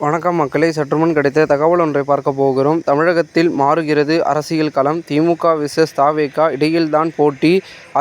வணக்கம் மக்களே, சற்றுமுன் கிடைத்த தகவல் ஒன்றை பார்க்க போகிறோம். தமிழகத்தில் மாறுகிறது அரசியல் களம். திமுக விசஸ் தவேக இடையில்தான் போட்டி.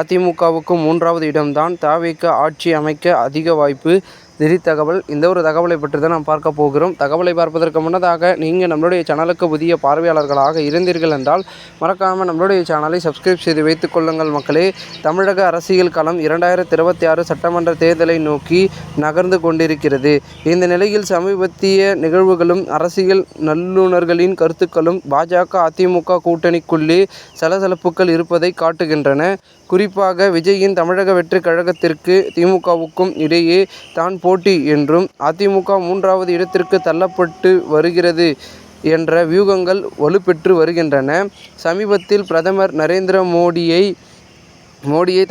அதிமுகவுக்கு 3வது இடம்தான். தவேக ஆட்சி அமைக்க அதிக வாய்ப்பு. திடீர் தகவல். இந்த ஒரு தகவலை பற்றி தான் நாம் பார்க்க போகிறோம். தகவலை பார்ப்பதற்கு முன்னதாக நீங்கள் நம்மளுடைய சேனலுக்கு புதிய பார்வையாளர்களாக இருந்தீர்கள் என்றால் மறக்காமல் நம்மளுடைய சேனலை சப்ஸ்கிரைப் செய்து வைத்துக் கொள்ளுங்கள் மக்களே. தமிழக அரசியல் களம் 2026 சட்டமன்ற தேர்தலை நோக்கி நகர்ந்து கொண்டிருக்கிறது. இந்த நிலையில் சமீபத்திய நிகழ்வுகளும் அரசியல் நல்லுணர்களின் கருத்துக்களும் பாஜக அதிமுக கூட்டணிக்குள்ளே சலசலப்புகள் இருப்பதை காட்டுகின்றன. குறிப்பாக விஜயின் தமிழக வெற்றி கழகத்திற்கு திமுகவுக்கும் இடையே தான் போட்டி என்றும் அதிமுக 3வது இடத்திற்கு தள்ளப்பட்டு வருகிறது என்ற வியூகங்கள் வலுப்பெற்று வருகின்றன. சமீபத்தில் பிரதமர் நரேந்திர மோடியை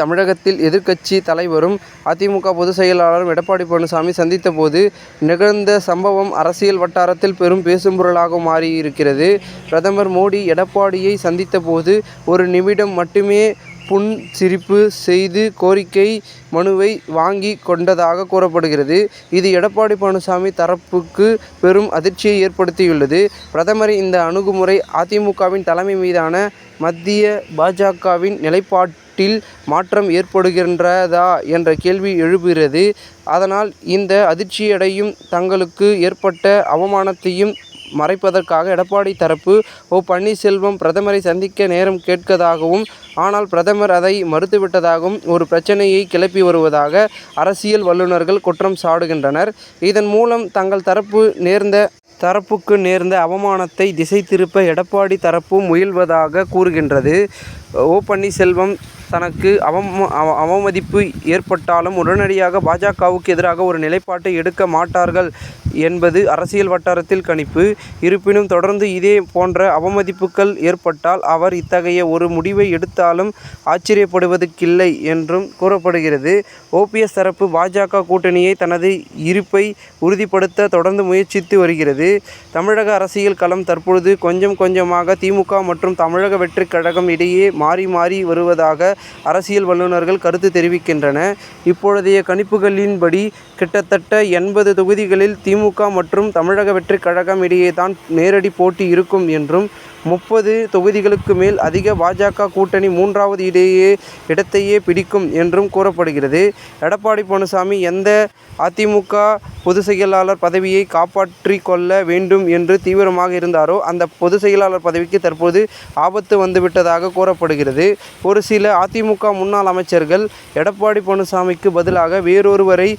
தமிழகத்தில் எதிர்க்கட்சி தலைவரும் அதிமுக பொதுச் செயலாளரும் எடப்பாடி பழனிசாமி சந்தித்த போது நிகழ்ந்த சம்பவம் அரசியல் வட்டாரத்தில் பெரும் பேசும்பொருளாக மாறியிருக்கிறது. பிரதமர் மோடி எடப்பாடியை சந்தித்த போது ஒரு நிமிடம் மட்டுமே புன்சிரிப்பு செய்து கோரிக்கை மனுவை வாங்கி கொண்டதாக கூறப்படுகிறது. இது எடப்பாடி பழனிசாமி தரப்புக்கு பெரும் அதிர்ச்சியை ஏற்படுத்தியுள்ளது. பிரதமரின் இந்த அணுகுமுறை அதிமுகவின் தலைமை மீதான மத்திய பாஜகவின் நிலைப்பாட்டில் மாற்றம் ஏற்படுகின்றதா என்ற கேள்வி எழுப்புகிறது. அதனால் இந்த அதிர்ச்சியடையும் தங்களுக்கு ஏற்பட்ட அவமானத்தையும் மறைப்பதற்காக எடப்பாடி தரப்பு பன்னீர்செல்வம் பிரதமரை சந்திக்க நேரம் கேட்கதாகவும், ஆனால் பிரதமர் அதை மறுத்துவிட்டதாகவும் ஒரு பிரச்சனையை கிளப்பி வருவதாக அரசியல் வல்லுநர்கள் குற்றம் சாட்டுகின்றனர். இதன் மூலம் தங்கள் தரப்புக்கு நேர்ந்த அவமானத்தை திசை திருப்ப எடப்பாடி தரப்பு முயல்வதாக கூறுகின்றது. பன்னீர்செல்வம் தனக்கு அவமதிப்பு ஏற்பட்டாலும் உடனடியாக பாஜகவுக்கு எதிராக ஒரு நிலைப்பாட்டை எடுக்க மாட்டார்கள் என்பது அரசியல் வட்டாரத்தில் கணிப்பு. இருப்பினும் தொடர்ந்து இதே போன்ற அவமதிப்புகள் ஏற்பட்டால் அவர் இத்தகைய ஒரு முடிவை எடுத்தாலும் ஆச்சரியப்படுவதற்கில்லை என்றும் கூறப்படுகிறது. ஓபிஎஸ் தரப்பு பாஜக கூட்டணியை தனது இருப்பை உறுதிப்படுத்த தொடர்ந்து முயற்சித்து வருகிறது. தமிழக அரசியல் களம் தற்பொழுது கொஞ்சம் கொஞ்சமாக திமுக மற்றும் தமிழக வெற்றி கழகம் இடையே மாறி மாறி வருவதாக அரசியல் வல்லுநர்கள் கருத்து தெரிவிக்கின்றன. இப்பொழுதைய கணிப்புகளின்படி கிட்டத்தட்ட 80 தொகுதிகளில் திமுக மற்றும் தமிழக வெற்றி கழகம் இடையே தான் நேரடி போட்டி இருக்கும் என்றும் 30 தொகுதிகளுக்கு மேல் அதிக பாஜக கூட்டணி 3வது இடத்தையே பிடிக்கும் என்றும் கூறப்படுகிறது. எடப்பாடி பழனிசாமி எந்த அதிமுக பொதுச் செயலாளர் பதவியை காப்பாற்றிக் கொள்ள வேண்டும் என்று தீவிரமாக இருந்தாரோ அந்த பொதுச் செயலாளர் பதவிக்கு தற்போது ஆபத்து வந்துவிட்டதாக கூறப்படுகிறது. ஒரு சில அதிமுக முன்னாள் அமைச்சர்கள் எடப்பாடி பழனிசாமிக்கு பதிலாக வேறொருவரை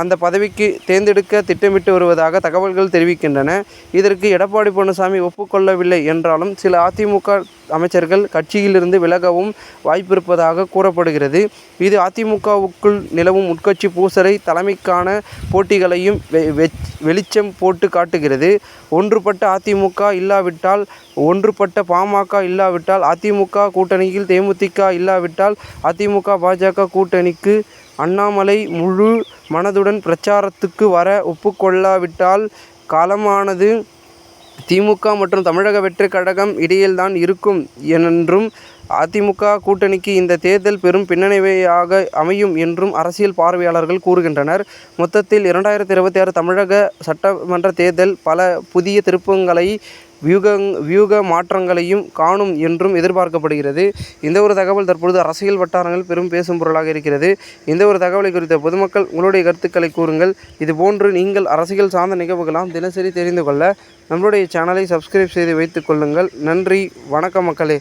அந்த பதவிக்கு தேர்ந்தெடுக்க திட்டமிட்டு வருவதாக தகவல்கள் தெரிவிக்கின்றன. இதற்கு எடப்பாடி பழனிசாமி ஒப்புக்கொள்ளவில்லை என்றாலும் சில அதிமுக அமைச்சர்கள் கட்சியிலிருந்து விலகவும் வாய்ப்பிருப்பதாக கூறப்படுகிறது. இது அதிமுகவுக்குள் நிலவும் உட்கட்சி பூசலை தலைமைக்கான போட்டிகளையும் வெளிச்சம் போட்டு காட்டுகிறது. ஒன்றுபட்ட அதிமுக இல்லாவிட்டால், ஒன்றுபட்ட பாமக இல்லாவிட்டால், அதிமுக கூட்டணியில் தேமுதிக இல்லாவிட்டால், அதிமுக பாஜக கூட்டணிக்கு அண்ணாமலை முழு மனதுடன் பிரச்சாரத்துக்கு வர ஒப்புக்கொள்ளாவிட்டால் களமானது திமுக மற்றும் தமிழக வெற்றி கழகம் இடையில்தான் இருக்கும் என்றும், அதிமுக கூட்டணிக்கு இந்த தேர்தல் பெரும் பின்னடைவாக அமையும் என்றும் அரசியல் பார்வையாளர்கள் கூறுகின்றனர். மொத்தத்தில் 2026 தமிழக சட்டமன்ற தேர்தல் பல புதிய திருப்பங்களை வியூக மாற்றங்களையும் காணும் என்றும் எதிர்பார்க்கப்படுகிறது. இந்த ஒரு தகவல் தற்பொழுது அரசியல் வட்டாரங்கள் பெரும் பேசும் பொருளாக இருக்கிறது. இந்த ஒரு தகவலை குறித்த பொதுமக்கள் உங்களுடைய கருத்துக்களை கூறுங்கள். இதுபோன்று நீங்கள் அரசியல் சார்ந்த நிகழ்வுகளாம் தினசரி தெரிந்து கொள்ள நம்மளுடைய சேனலை சப்ஸ்கிரைப் செய்து வைத்துக் கொள்ளுங்கள். நன்றி, வணக்கம் மக்களே.